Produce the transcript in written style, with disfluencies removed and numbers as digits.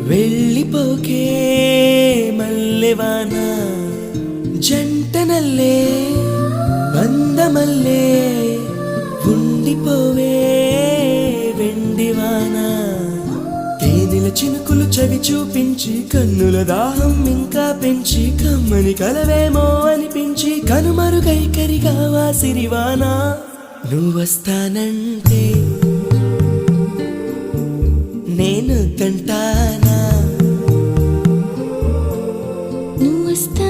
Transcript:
వెళ్ళిపోకే మల్లెవాన జంటనల్లే బందమల్లే ఉండిపోవే వెండివాన తేనెల చినుకులు చవి చూపించి కన్నుల దాహం ఇంకా పెంచి కమ్మని కలవేమో అనిపించి కనుమరుగైకరిగా వాసిరివాన నువ్వొస్తానంటే నేను తంటానా నువ్వొస్తా